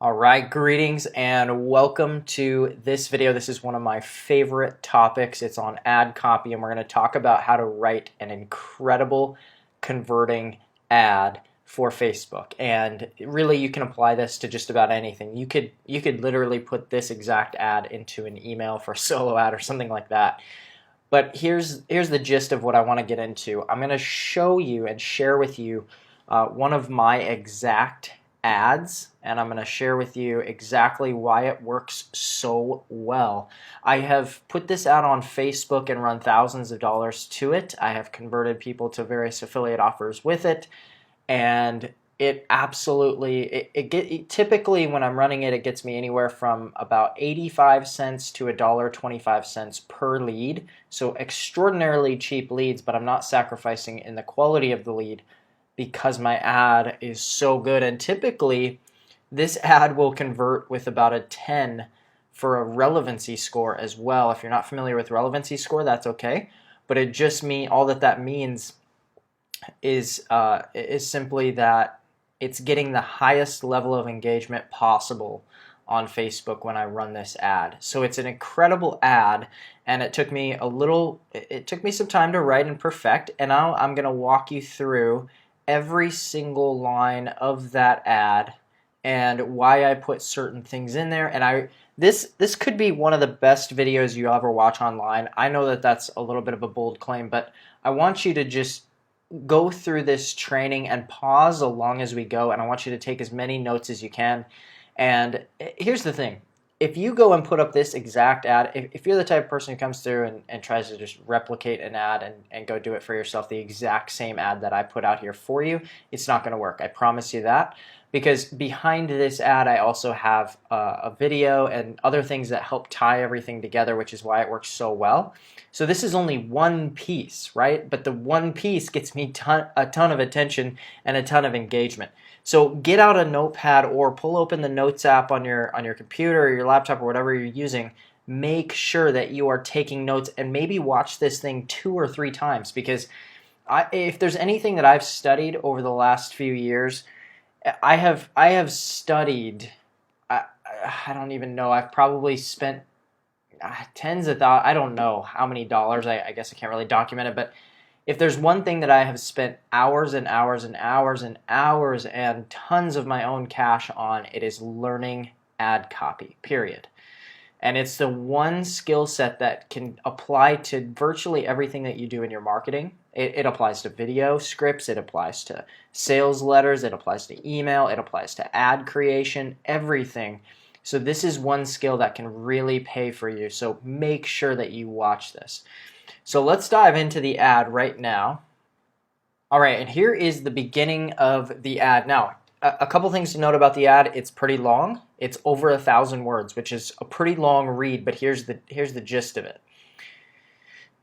All right, greetings and welcome to this video. This is one of my favorite topics. It's on ad copy, and we're going to talk about how to write an incredible converting ad for Facebook. And really, you can apply this to just about anything. You could literally put this exact ad into an email for a solo ad or something like that. But here's the gist of what I want to get into. I'm going to show you and share with you one of my exact ads, and I'm going to share with you exactly why it works so well. I have put this out on Facebook and run thousands of dollars to it. I have converted people to various affiliate offers with it, and it absolutely typically when I'm running it, it gets me anywhere from about 85 cents to $1.25 per lead. So extraordinarily cheap leads, but I'm not sacrificing in the quality of the lead because my ad is so good. And typically this ad will convert with about a 10 for a relevancy score as well. If you're not familiar with relevancy score, that's okay, but it just all that means is simply that it's getting the highest level of engagement possible on Facebook when I run this ad. So it's an incredible ad, and it took me some time to write and perfect, and now I'm going to walk you through every single line of that ad and why I put certain things in there. And this could be one of the best videos you ever watch online. I know that that's a little bit of a bold claim, but I want you to just go through this training and pause along as we go, and I want you to take as many notes as you can. And here's the thing. If you go and put up this exact ad, if you're the type of person who comes through and tries to just replicate an ad and go do it for yourself, the exact same ad that I put out here for you, it's not going to work. I promise you that. Because behind this ad, I also have a video and other things that help tie everything together, which is why it works so well. So this is only one piece, right? But the one piece gets me a ton of attention and a ton of engagement. So get out a notepad or pull open the Notes app on your computer or your laptop or whatever you're using. Make sure that you are taking notes, and maybe watch this thing 2 or 3 times, because if there's anything that I've studied over the last few years, I have studied, I don't even know, I've probably spent tens of thousands, I don't know how many dollars, I guess I can't really document it, but if there's one thing that I have spent hours and hours and hours and hours and tons of my own cash on, it is learning ad copy, period. And it's the one skill set that can apply to virtually everything that you do in your marketing. It applies to video scripts, it applies to sales letters, it applies to email, it applies to ad creation, everything. So this is one skill that can really pay for you. So make sure that you watch this. So let's dive into the ad right now. All right, and here is the beginning of the ad. Now, a couple things to note about the ad. It's pretty long. It's over 1,000 words, which is a pretty long read, but here's the gist of it.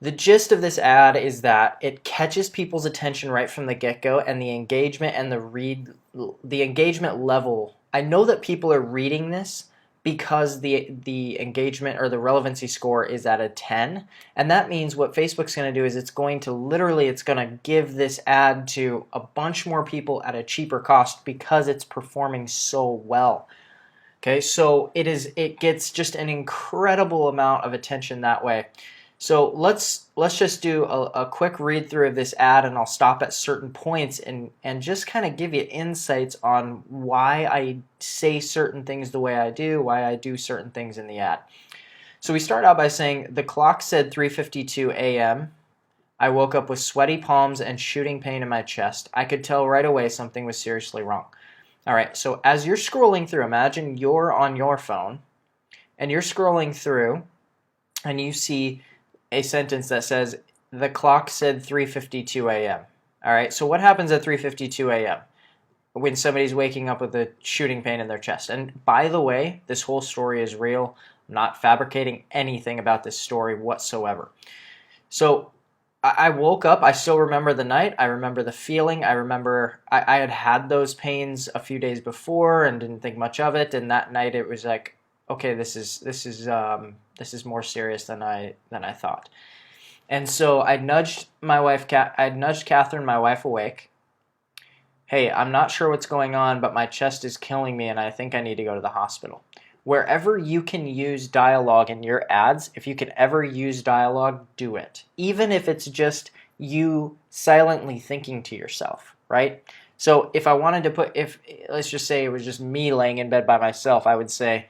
The gist of this ad is that it catches people's attention right from the get-go, and the engagement and the engagement level. I know that people are reading this because the engagement or the relevancy score is at a 10, and that means what Facebook's going to do is it's going to give this ad to a bunch more people at a cheaper cost because it's performing so well. Okay, so it gets just an incredible amount of attention that way. So let's just do a quick read through of this ad, and I'll stop at certain points and just kind of give you insights on why I say certain things the way I do, why I do certain things in the ad. So we start out by saying, the clock said 3:52 a.m. I woke up with sweaty palms and shooting pain in my chest. I could tell right away something was seriously wrong. All right, so as you're scrolling through, imagine you're on your phone and you're scrolling through and you see a sentence that says, the clock said 3:52 a.m. All right, so what happens at 3:52 a.m. when somebody's waking up with a shooting pain in their chest? And by the way, this whole story is real. I'm not fabricating anything about this story whatsoever. So I woke up. I still remember the night. I remember the feeling. I remember I had those pains a few days before and didn't think much of it. And that night it was like, okay, this is more serious than I thought. And so I nudged Catherine, my wife, awake, hey, I'm not sure what's going on, but my chest is killing me and I think I need to go to the hospital. Wherever you can use dialogue in your ads, if you can ever use dialogue, do it. Even if it's just you silently thinking to yourself, right? So if I wanted to let's just say it was just me laying in bed by myself, I would say,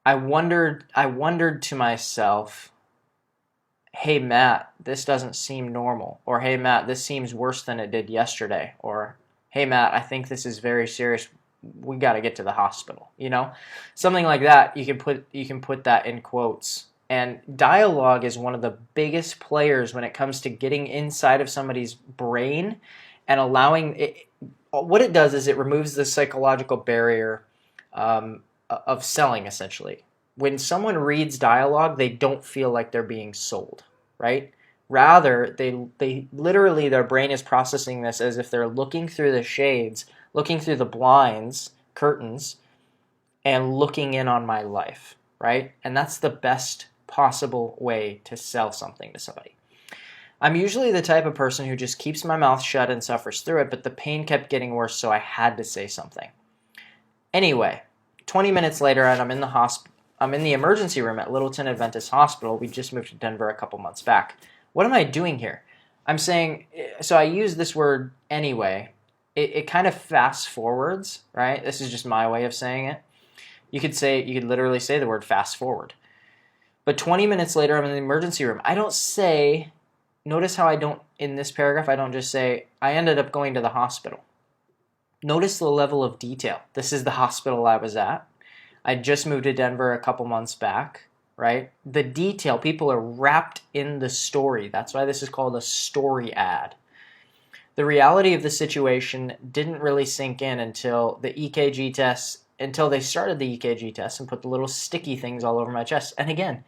I wondered to myself, hey Matt, this doesn't seem normal. Or hey Matt, this seems worse than it did yesterday. Or hey Matt, I think this is very serious. We got to get to the hospital, something like that. You can put that in quotes. And dialogue is one of the biggest players when it comes to getting inside of somebody's brain and allowing it. What it does is it removes the psychological barrier of selling, essentially. When someone reads dialogue, they don't feel like they're being sold, right? Rather, they literally, their brain is processing this as if they're looking through the shades, looking through the blinds, curtains, and looking in on my life, right? And that's the best possible way to sell something to somebody. I'm usually the type of person who just keeps my mouth shut and suffers through it, but the pain kept getting worse, so I had to say something. Anyway, 20 minutes later, and I'm in the emergency room at Littleton Adventist Hospital. We just moved to Denver a couple months back. What am I doing here? I'm saying, so I use this word anyway. It kind of fast forwards, right? This is just my way of saying it. You could literally say the word fast forward. But 20 minutes later, I'm in the emergency room. Notice how in this paragraph, I don't just say, I ended up going to the hospital. Notice the level of detail. This is the hospital I was at. I just moved to Denver a couple months back, right? The detail, people are wrapped in the story. That's why this is called a story ad. The reality of the situation didn't really sink in until they started the EKG tests and put the little sticky things all over my chest. And again,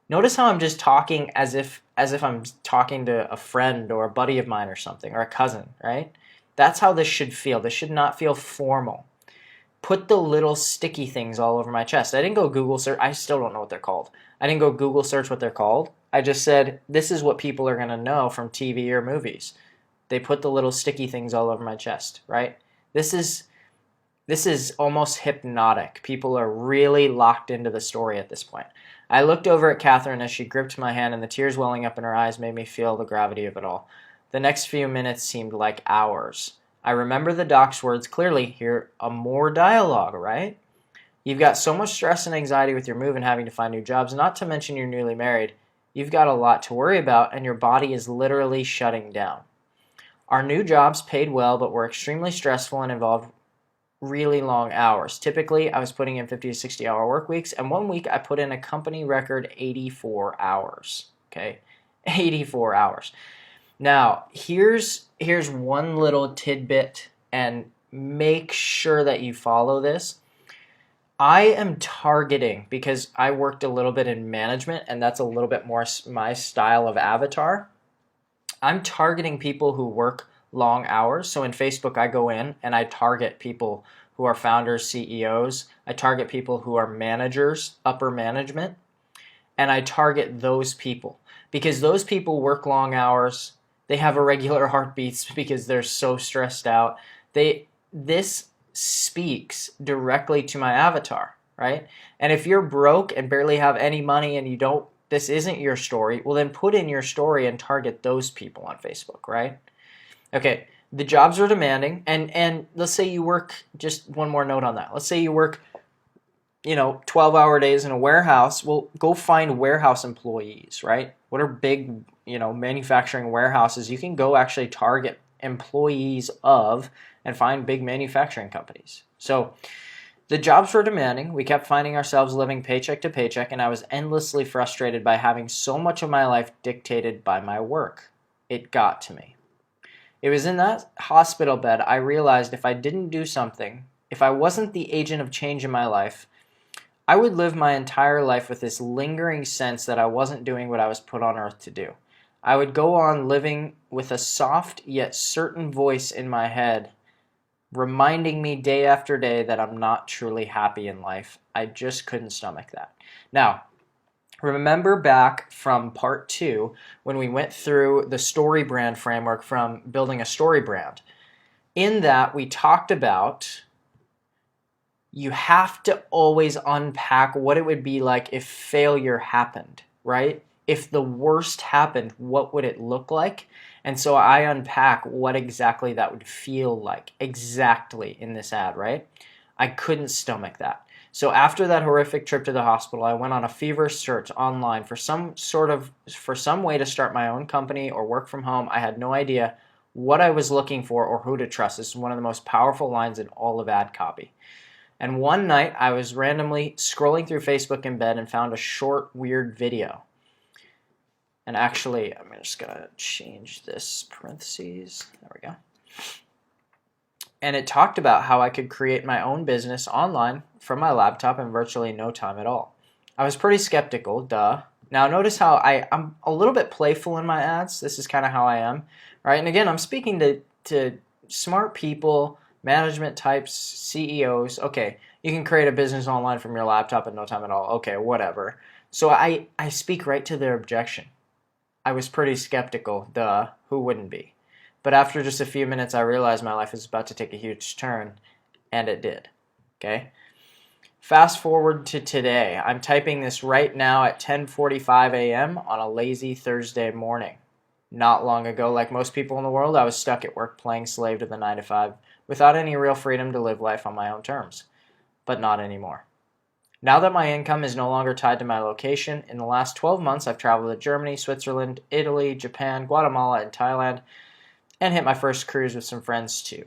notice how I'm just talking as if I'm talking to a friend or a buddy of mine or something, or a cousin, right? That's how this should feel. This should not feel formal. Put the little sticky things all over my chest. I didn't go Google search. I still don't know what they're called. I didn't go Google search what they're called. I just said, this is what people are going to know from TV or movies. They put the little sticky things all over my chest, right? This is almost hypnotic. People are really locked into the story at this point. I looked over at Catherine as she gripped my hand, and the tears welling up in her eyes made me feel the gravity of it all. The next few minutes seemed like hours. I remember the doc's words clearly. Hear more dialogue, right? You've got so much stress and anxiety with your move and having to find new jobs, not to mention you're newly married. You've got a lot to worry about, and your body is literally shutting down. Our new jobs paid well, but were extremely stressful and involved really long hours. Typically, I was putting in 50 to 60-hour work weeks, and one week I put in a company record 84 hours. Okay, 84 hours. Now, here's one little tidbit, and make sure that you follow this. I am targeting, because I worked a little bit in management, and that's a little bit more my style of avatar. I'm targeting people who work long hours. So in Facebook, I go in and I target people who are founders, CEOs. I target people who are managers, upper management, and I target those people because those people work long hours. They have irregular heartbeats because they're so stressed out. This speaks directly to my avatar, right? And if you're broke and barely have any money and this isn't your story, well then put in your story and target those people on Facebook, right? Okay, the jobs are demanding, and let's say you work, just one more note on that. Let's say you work, 12-hour days in a warehouse. Well, go find warehouse employees, right? What are big, manufacturing warehouses? You can go actually target employees of and find big manufacturing companies. So the jobs were demanding. We kept finding ourselves living paycheck to paycheck, and I was endlessly frustrated by having so much of my life dictated by my work. It got to me. It was in that hospital bed I realized if I didn't do something, if I wasn't the agent of change in my life, I would live my entire life with this lingering sense that I wasn't doing what I was put on earth to do. I would go on living with a soft yet certain voice in my head, reminding me day after day that I'm not truly happy in life. I just couldn't stomach that. Now, remember back from part 2 when we went through the story brand framework from building a story brand. In that, we talked about you have to always unpack what it would be like if failure happened, right? If the worst happened, what would it look like? And so I unpack what exactly that would feel like exactly in this ad, right? I couldn't stomach that. So after that horrific trip to the hospital, I went on a feverish search online for some way to start my own company or work from home. I had no idea what I was looking for or who to trust. This is one of the most powerful lines in all of ad copy. And one night I was randomly scrolling through Facebook in bed and found a short, weird video. And actually, I'm just going to change this parentheses. There we go. And it talked about how I could create my own business online from my laptop in virtually no time at all. I was pretty skeptical, duh. Now notice how I'm a little bit playful in my ads. This is kind of how I am, right? And again, I'm speaking to smart people, management types, CEOs. Okay, you can create a business online from your laptop in no time at all. Okay, whatever. So I speak right to their objection. I was pretty skeptical, duh. Who wouldn't be? But after just a few minutes, I realized my life was about to take a huge turn, and it did. Okay? Fast forward to today. I'm typing this right now at 10:45 a.m. on a lazy Thursday morning. Not long ago, like most people in the world, I was stuck at work playing slave to the 9 to 5 without any real freedom to live life on my own terms. But not anymore. Now that my income is no longer tied to my location, in the last 12 months I've traveled to Germany, Switzerland, Italy, Japan, Guatemala, and Thailand, and hit my first cruise with some friends too.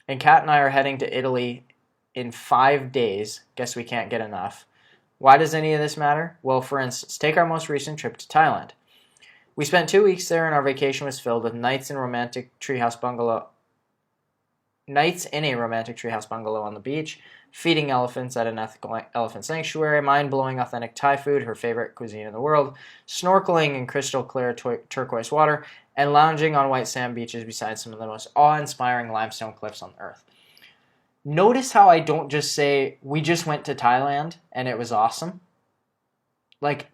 And Kat and I are heading to Italy in 5 days. Guess we can't get enough. Why does any of this matter? Well, for instance, take our most recent trip to Thailand. We spent 2 weeks there and our vacation was filled with nights in a romantic treehouse bungalow on the beach, feeding elephants at an ethical elephant sanctuary, mind-blowing authentic Thai food, her favorite cuisine in the world, snorkeling in crystal clear turquoise water, and lounging on white sand beaches beside some of the most awe-inspiring limestone cliffs on earth. Notice how I don't just say, we just went to Thailand and it was awesome. Like,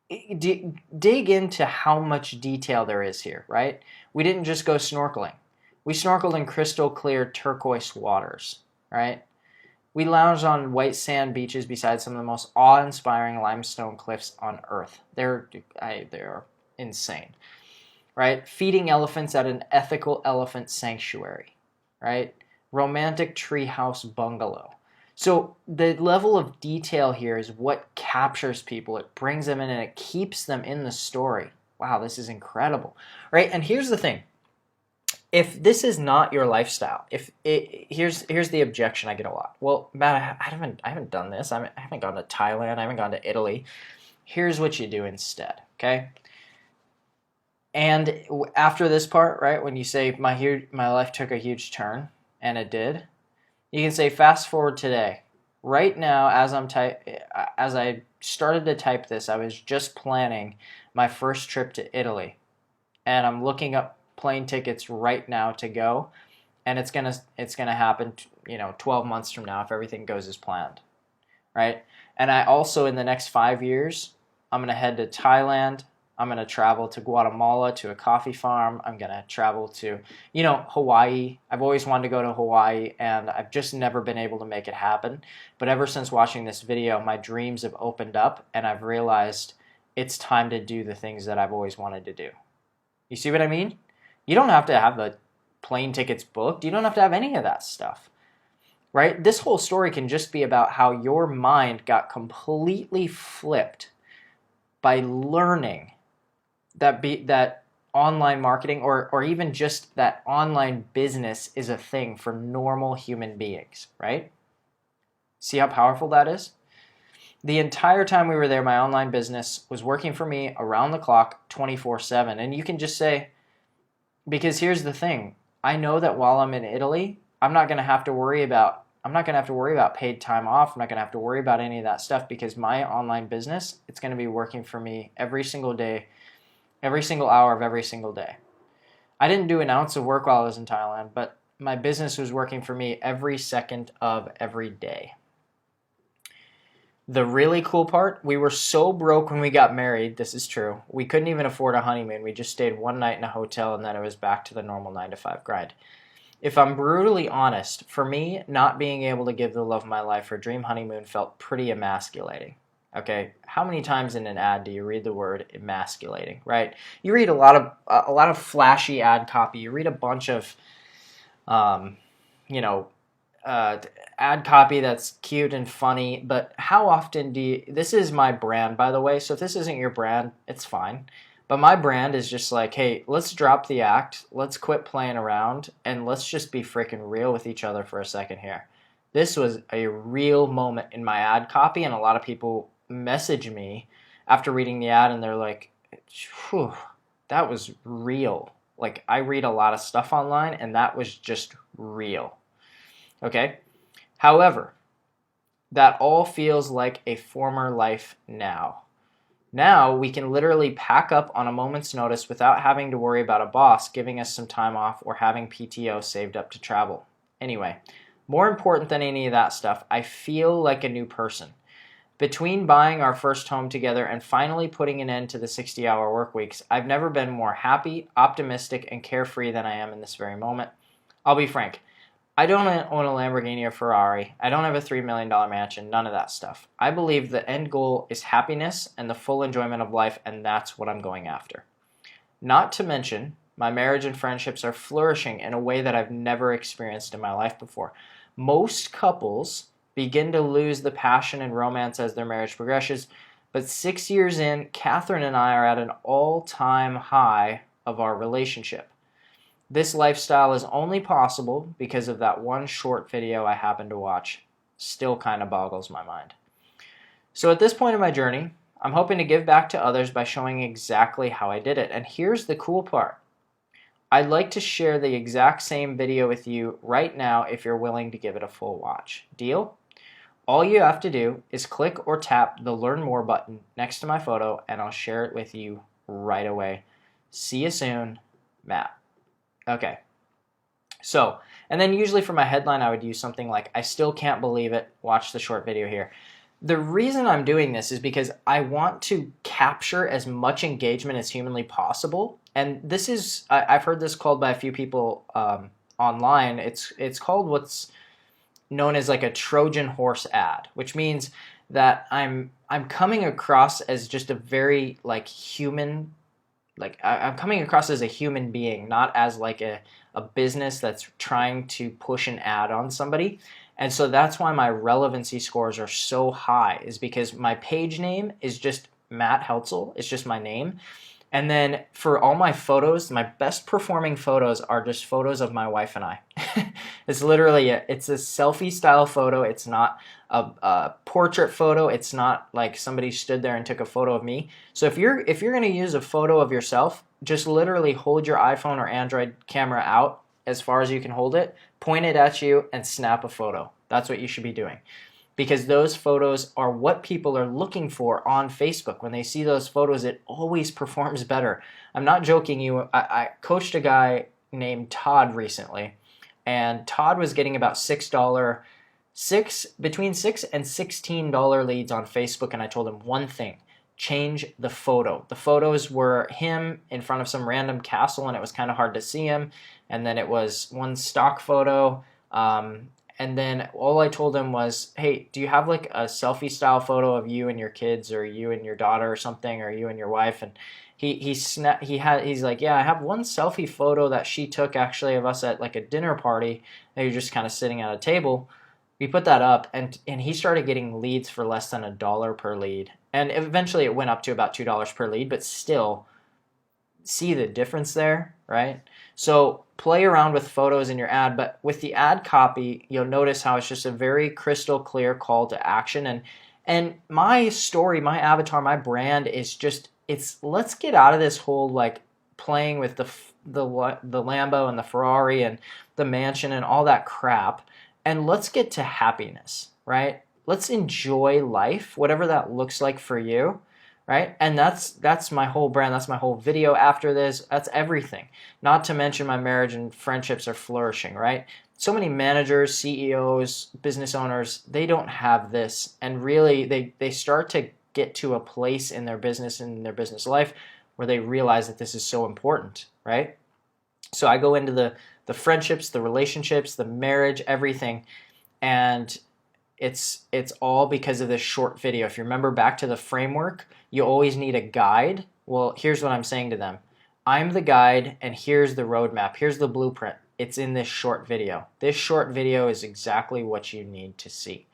dig into how much detail there is here, right? We didn't just go snorkeling. We snorkeled in crystal clear turquoise waters, right? We lounged on white sand beaches beside some of the most awe-inspiring limestone cliffs on earth. They're insane, right? Feeding elephants at an ethical elephant sanctuary, right? Romantic treehouse bungalow. So the level of detail here is what captures people. It brings them in and it keeps them in the story. Wow, this is incredible, right? And here's the thing. If this is not your lifestyle, here's the objection I get a lot. Well, Matt, I haven't done this. I haven't gone to Thailand. I haven't gone to Italy. Here's what you do instead, okay? And after this part, right, when you say my life took a huge turn, and it did, you can say fast forward today. Right now, as I started to type this, I was just planning my first trip to Italy, and I'm looking up plane tickets right now to go, and it's gonna happen 12 months from now if everything goes as planned, right? And I also, in the next 5 years, I'm gonna head to Thailand. I'm gonna travel to Guatemala to a coffee farm. I'm gonna travel to Hawaii. I've always wanted to go to Hawaii and I've just never been able to make it happen. But ever since watching this video, my dreams have opened up and I've realized it's time to do the things that I've always wanted to do. You see what I mean? You don't have to have the plane tickets booked. You don't have to have any of that stuff, right? This whole story can just be about how your mind got completely flipped by learning that online marketing or even just that online business is a thing for normal human beings, right? See how powerful that is? The entire time we were there, my online business was working for me around the clock, 24/7. And you can just say, because here's the thing, I know that while I'm in Italy, I'm not going to have to worry about paid time off. I'm not going to have to worry about any of that stuff because my online business, it's going to be working for me every single day, every single hour of every single day. I didn't do an ounce of work while I was in Thailand, but my business was working for me every second of every day. The really cool part, we were so broke when we got married, this is true, we couldn't even afford a honeymoon. We just stayed one night in a hotel and then it was back to the normal 9 to 5 grind. If I'm brutally honest, for me, not being able to give the love of my life her dream honeymoon felt pretty emasculating. Okay, how many times in an ad do you read the word emasculating, right? You read a lot of flashy ad copy. You read a bunch of, um, you know, uh, ad copy that's cute and funny. But how often do you? This is my brand, by the way. So if this isn't your brand, it's fine. But my brand is just like, hey, let's drop the act. Let's quit playing around and let's just be freaking real with each other for a second here. This was a real moment in my ad copy, and a lot of people message me after reading the ad and they're like, "Phew, that was real." Like, I read a lot of stuff online and that was just real. Okay? However, that all feels like a former life now. Now we can literally pack up on a moment's notice without having to worry about a boss giving us some time off or having PTO saved up to travel. Anyway, more important than any of that stuff, I feel like a new person. Between buying our first home together and finally putting an end to the 60-hour work weeks, I've never been more happy, optimistic, and carefree than I am in this very moment. I'll be frank. I don't own a Lamborghini or Ferrari. I don't have a $3 million mansion, none of that stuff. I believe the end goal is happiness and the full enjoyment of life, and that's what I'm going after. Not to mention, my marriage and friendships are flourishing in a way that I've never experienced in my life before. Most couples begin to lose the passion and romance as their marriage progresses, but 6 years in, Catherine and I are at an all-time high of our relationship. This lifestyle is only possible because of that one short video I happened to watch. Still kind of boggles my mind. So at this point in my journey, I'm hoping to give back to others by showing exactly how I did it. And here's the cool part. I'd like to share the exact same video with you right now if you're willing to give it a full watch. Deal? All you have to do is click or tap the Learn More button next to my photo and I'll share it with you right away. See you soon, Matt. Okay, so, and then usually for my headline, I would use something like, I still can't believe it, watch the short video here. The reason I'm doing this is because I want to capture as much engagement as humanly possible. And this is, I've heard this called by a few people online. It's called what's known as like a Trojan Horse Ad, which means that I'm coming across as just a very like human, like I'm coming across as a human being, not as like a business that's trying to push an ad on somebody. And so that's why my relevancy scores are so high, is because my page name is just Matt Heltzel. It's just my name. And then for all my photos, my best performing photos are just photos of my wife and I. It's literally it's a selfie style photo. It's not a portrait photo. It's not like somebody stood there and took a photo of me. So if you're going to use a photo of yourself, just literally hold your iPhone or Android camera out as far as you can hold it, point it at you, and snap a photo. That's what you should be doing. Because those photos are what people are looking for on Facebook. When they see those photos, it always performs better. I'm not joking you. I coached a guy named Todd recently, and Todd was getting about between $6 and $16 leads on Facebook, and I told him one thing: change the photo. The photos were him in front of some random castle, and it was kind of hard to see him. And then it was one stock photo. And then all I told him was, hey, do you have like a selfie style photo of you and your kids, or you and your daughter or something, or you and your wife? And he's like, yeah, I have one selfie photo that she took actually of us at like a dinner party. And you're just kind of sitting at a table. We put that up, and he started getting leads for less than $1 per lead. And eventually it went up to about $2 per lead, but still, see the difference there, right? So play around with photos in your ad, but with the ad copy, you'll notice how it's just a very crystal clear call to action. And my story, my avatar, my brand is just, it's let's get out of this whole like playing with the Lambo and the Ferrari and the mansion and all that crap, and let's get to happiness, right? Let's enjoy life, whatever that looks like for you. Right? And that's my whole brand. That's my whole video after this. That's everything. Not to mention my marriage and friendships are flourishing, right? So many managers, CEOs, business owners, they don't have this. And really, they start to get to a place in their business and their business life where they realize that this is so important, right? So I go into the the friendships, the relationships, the marriage, everything. And it's all because of this short video. If you remember back to the framework, you always need a guide. Well, here's what I'm saying to them. I'm the guide, and here's the roadmap. Here's the blueprint. It's in this short video. This short video is exactly what you need to see.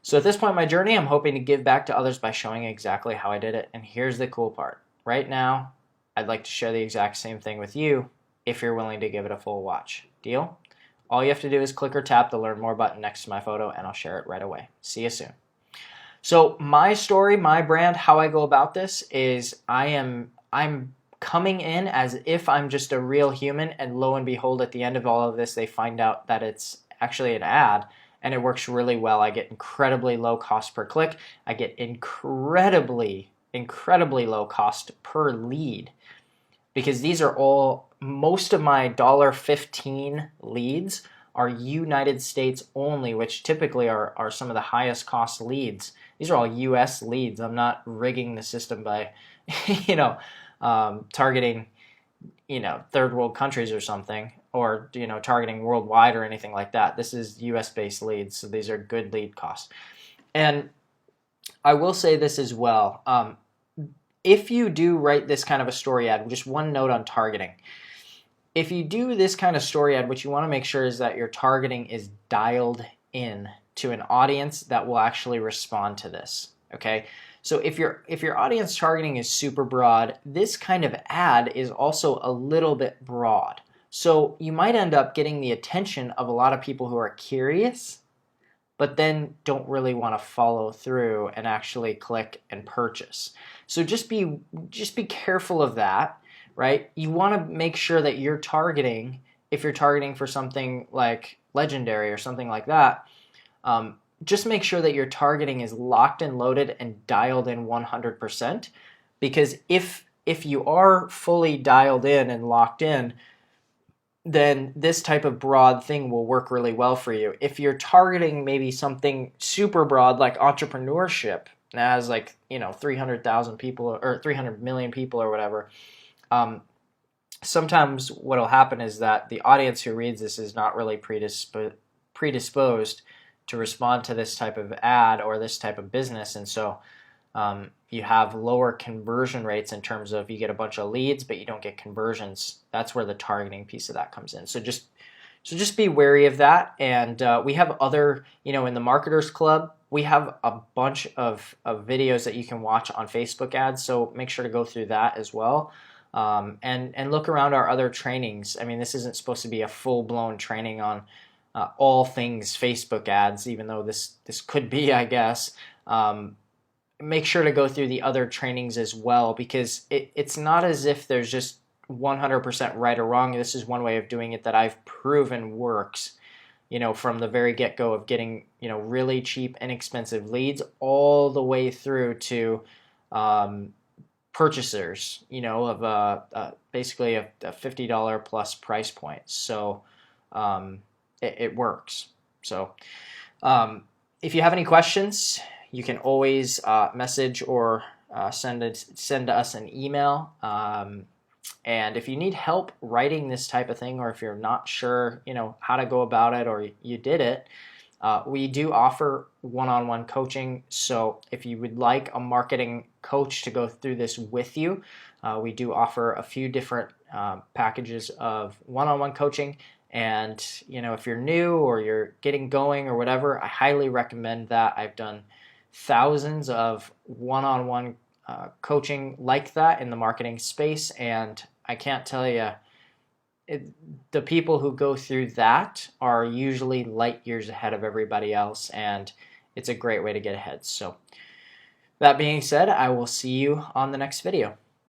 So at this point in my journey, I'm hoping to give back to others by showing exactly how I did it. And here's the cool part. Right now, I'd like to share the exact same thing with you if you're willing to give it a full watch. Deal? All you have to do is click or tap the Learn More button next to my photo, and I'll share it right away. See you soon. So my story, my brand, how I go about this is I'm coming in as if I'm just a real human, and lo and behold, at the end of all of this, they find out that it's actually an ad, and it works really well. I get incredibly low cost per click. I get incredibly low cost per lead, because these are all, most of my $1.15 leads are United States only, which typically are some of the highest cost leads. These are all US leads. I'm not rigging the system by, targeting, third world countries or something, or, targeting worldwide or anything like that. This is US based leads. So these are good lead costs. And I will say this as well. If you do write this kind of a story ad, just one note on targeting. If you do this kind of story ad, what you want to make sure is that your targeting is dialed in to an audience that will actually respond to this. Okay? So if your audience targeting is super broad, this kind of ad is also a little bit broad. So you might end up getting the attention of a lot of people who are curious, but then don't really want to follow through and actually click and purchase. So just be careful of that, right? You want to make sure that you're targeting, if you're targeting for something like legendary or something like that, just make sure that your targeting is locked and loaded and dialed in 100%, because if you are fully dialed in and locked in, then this type of broad thing will work really well for you. If you're targeting maybe something super broad like entrepreneurship, as 300,000 people or 300 million people or whatever, sometimes what will happen is that the audience who reads this is not really predisposed to respond to this type of ad or this type of business, and so you have lower conversion rates in terms of you get a bunch of leads but you don't get conversions. That's where the targeting piece of that comes in. So just be wary of that. And we have other, in the Marketers Club, we have a bunch of videos that you can watch on Facebook ads. So make sure to go through that as well. And look around our other trainings. I mean, this isn't supposed to be a full-blown training on all things Facebook ads, even though this could be, I guess. Make sure to go through the other trainings as well, because it's not as if there's just 100% right or wrong. This is one way of doing it that I've proven works, from the very get-go of getting, really cheap, inexpensive leads all the way through to purchasers, of basically a $50 plus price point. So it works. So if you have any questions, you can always message or send us an email. And if you need help writing this type of thing, or if you're not sure, how to go about it, or you did it, we do offer one-on-one coaching. So if you would like a marketing coach to go through this with you, we do offer a few different packages of one-on-one coaching. And, if you're new or you're getting going or whatever, I highly recommend that. I've done thousands of one-on-one coaching like that in the marketing space, and I can't tell you, the people who go through that are usually light years ahead of everybody else, and it's a great way to get ahead. So that being said, I will see you on the next video.